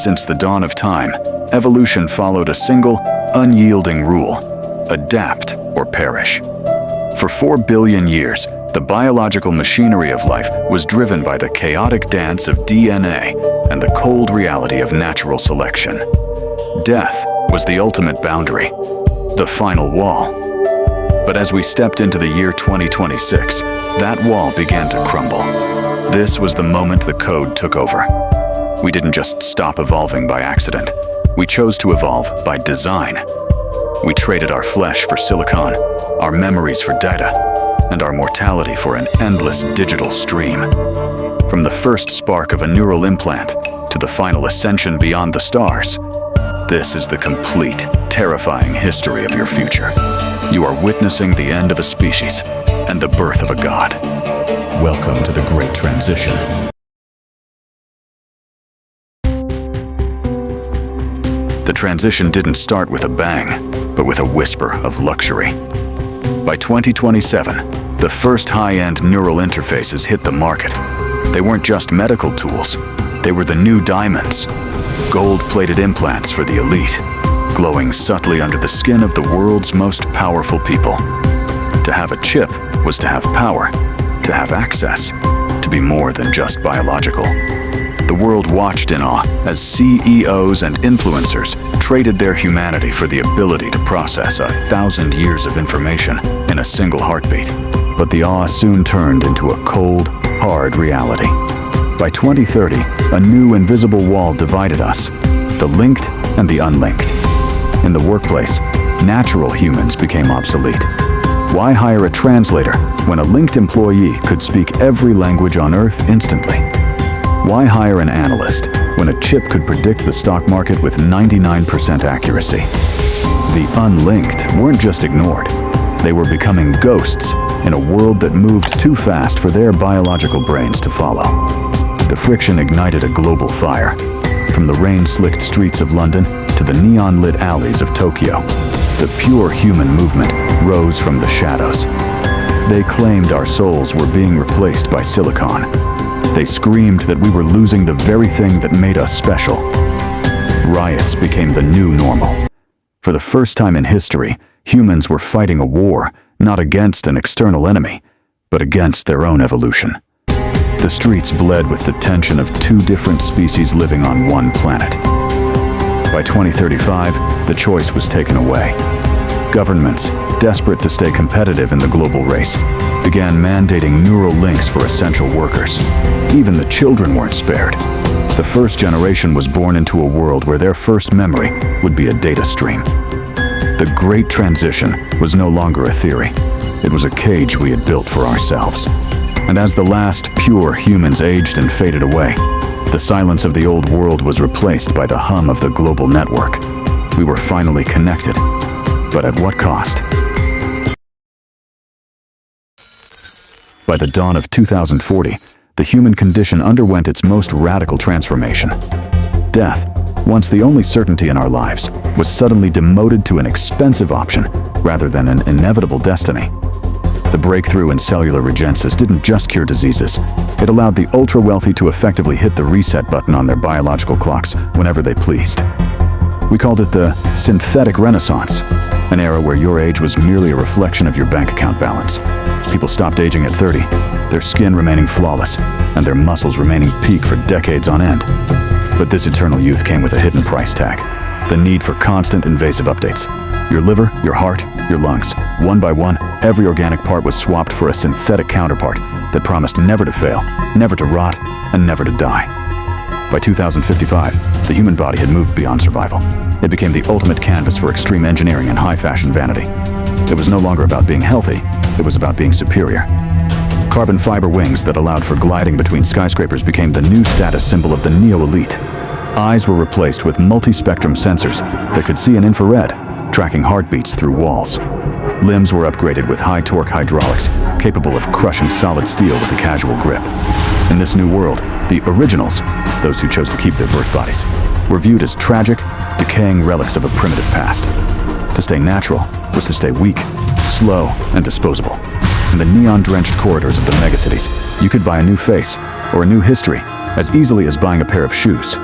Since the dawn of time, evolution followed a single, unyielding rule: adapt or perish. For 4 billion years, the biological machinery of life was driven by the chaotic dance of DNA and the cold reality of natural selection. Death was the ultimate boundary, the final wall. But as we stepped into the year 2026, that wall began to crumble. This was the moment the code took over. We didn't just stop evolving by accident. We chose to evolve by design. We traded our flesh for silicon, our memories for data, and our mortality for an endless digital stream. From the first spark of a neural implant to the final ascension beyond the stars, this is the complete, terrifying history of your future. You are witnessing the end of a species and the birth of a god. Welcome to the Great Transition. The transition didn't start with a bang, but with a whisper of luxury. By 2027, the first high-end neural interfaces hit the market. They weren't just medical tools. They were the new diamonds, gold-plated implants for the elite, glowing subtly under the skin of the world's most powerful people. To have a chip was to have power, to have access, to be more than just biological. The world watched in awe as CEOs and influencers traded their humanity for the ability to process 1,000 years of information in a single heartbeat. But the awe soon turned into a cold, hard reality. By 2030, a new invisible wall divided us, the linked and the unlinked. In the workplace, natural humans became obsolete. Why hire a translator when a linked employee could speak every language on Earth instantly? Why hire an analyst when a chip could predict the stock market with 99% accuracy? The unlinked weren't just ignored. They were becoming ghosts in a world that moved too fast for their biological brains to follow. The friction ignited a global fire. From the rain-slicked streets of London to the neon-lit alleys of Tokyo, the pure human movement rose from the shadows. They claimed our souls were being replaced by silicon. They screamed that we were losing the very thing that made us special. Riots became the new normal. For the first time in history, humans were fighting a war, not against an external enemy, but against their own evolution. The streets bled with the tension of two different species living on one planet. By 2035, the choice was taken away. Governments, desperate to stay competitive in the global race, began mandating neural links for essential workers. Even the children weren't spared. The first generation was born into a world where their first memory would be a data stream. The Great Transition was no longer a theory. It was a cage we had built for ourselves. And as the last pure humans aged and faded away, the silence of the old world was replaced by the hum of the global network. We were finally connected. But at what cost? By the dawn of 2040, the human condition underwent its most radical transformation. Death, once the only certainty in our lives, was suddenly demoted to an expensive option rather than an inevitable destiny. The breakthrough in cellular regenesis didn't just cure diseases. It allowed the ultra-wealthy to effectively hit the reset button on their biological clocks whenever they pleased. We called it the synthetic renaissance, an era where your age was merely a reflection of your bank account balance. People stopped aging at 30, their skin remaining flawless, and their muscles remaining peak for decades on end. But this eternal youth came with a hidden price tag: the need for constant invasive updates. Your liver, your heart, your lungs. One by one, every organic part was swapped for a synthetic counterpart that promised never to fail, never to rot, and never to die. By 2055, the human body had moved beyond survival. It became the ultimate canvas for extreme engineering and high-fashion vanity. It was no longer about being healthy, it was about being superior. Carbon fiber wings that allowed for gliding between skyscrapers became the new status symbol of the neo-elite. Eyes were replaced with multi-spectrum sensors that could see in infrared, tracking heartbeats through walls. Limbs were upgraded with high-torque hydraulics, capable of crushing solid steel with a casual grip. In this new world, the originals, those who chose to keep their birth bodies, were viewed as tragic, decaying relics of a primitive past. To stay natural was to stay weak, slow, and disposable. In the neon-drenched corridors of the megacities, you could buy a new face or a new history as easily as buying a pair of shoes.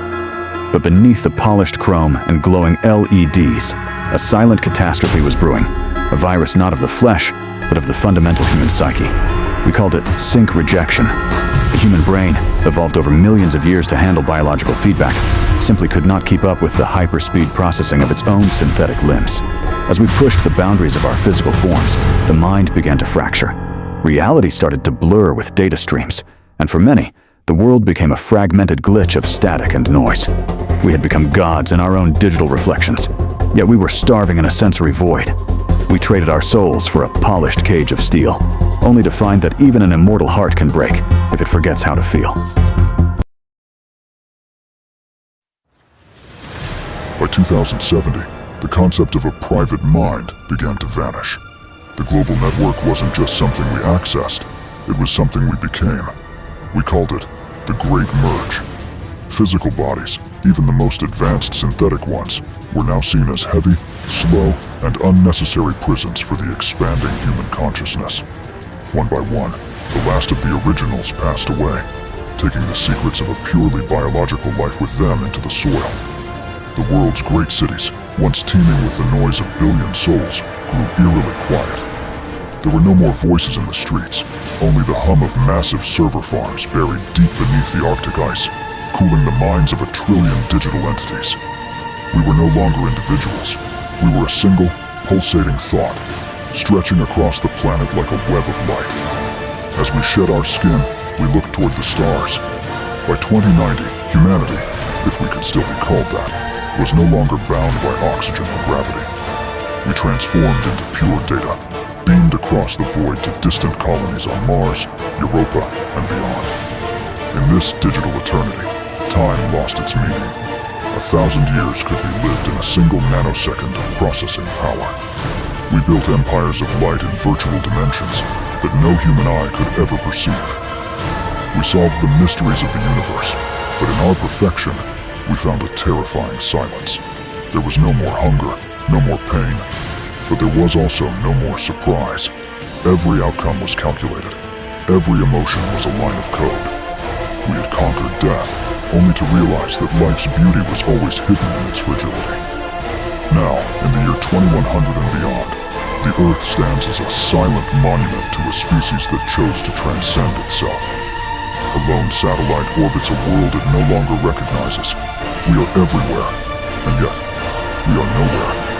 But beneath the polished chrome and glowing LEDs, a silent catastrophe was brewing. A virus not of the flesh, but of the fundamental human psyche. We called it sync rejection. The human brain, evolved over millions of years to handle biological feedback, simply could not keep up with the hyperspeed processing of its own synthetic limbs. As we pushed the boundaries of our physical forms, the mind began to fracture. Reality started to blur with data streams, and for many, the world became a fragmented glitch of static and noise. We had become gods in our own digital reflections, yet we were starving in a sensory void. We traded our souls for a polished cage of steel, only to find that even an immortal heart can break if it forgets how to feel. By 2070, the concept of a private mind began to vanish. The global network wasn't just something we accessed, it was something we became. We called it the Great Merge. Physical bodies, even the most advanced synthetic ones, were now seen as heavy, slow, and unnecessary prisons for the expanding human consciousness. One by one, the last of the originals passed away, taking the secrets of a purely biological life with them into the soil. The world's great cities, once teeming with the noise of billion souls, grew eerily quiet. There were no more voices in the streets, only the hum of massive server farms buried deep beneath the Arctic ice, cooling the minds of 1 trillion digital entities. We were no longer individuals. We were a single, pulsating thought, stretching across the planet like a web of light. As we shed our skin, we looked toward the stars. By 2090, humanity, if we could still be called that, was no longer bound by oxygen or gravity. We transformed into pure data, beamed across the void to distant colonies on Mars, Europa, and beyond. In this digital eternity, time lost its meaning. 1,000 years could be lived in a single nanosecond of processing power. We built empires of light in virtual dimensions that no human eye could ever perceive. We solved the mysteries of the universe, but in our perfection, we found a terrifying silence. There was no more hunger, no more pain, but there was also no more surprise. Every outcome was calculated. Every emotion was a line of code. We had conquered death, only to realize that life's beauty was always hidden in its fragility. Now, in the year 2100 and beyond, the Earth stands as a silent monument to a species that chose to transcend itself. A lone satellite orbits a world it no longer recognizes. We are everywhere, and yet, we are nowhere.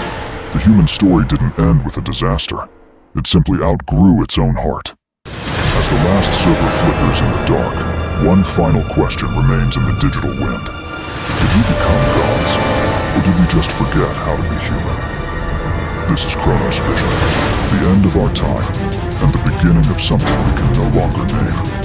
The human story didn't end with a disaster. It simply outgrew its own heart. As the last server flickers in the dark, one final question remains in the digital wind. Did we become gods, or did we just forget how to be human? This is Chronos Vision, the end of our time, and the beginning of something we can no longer name.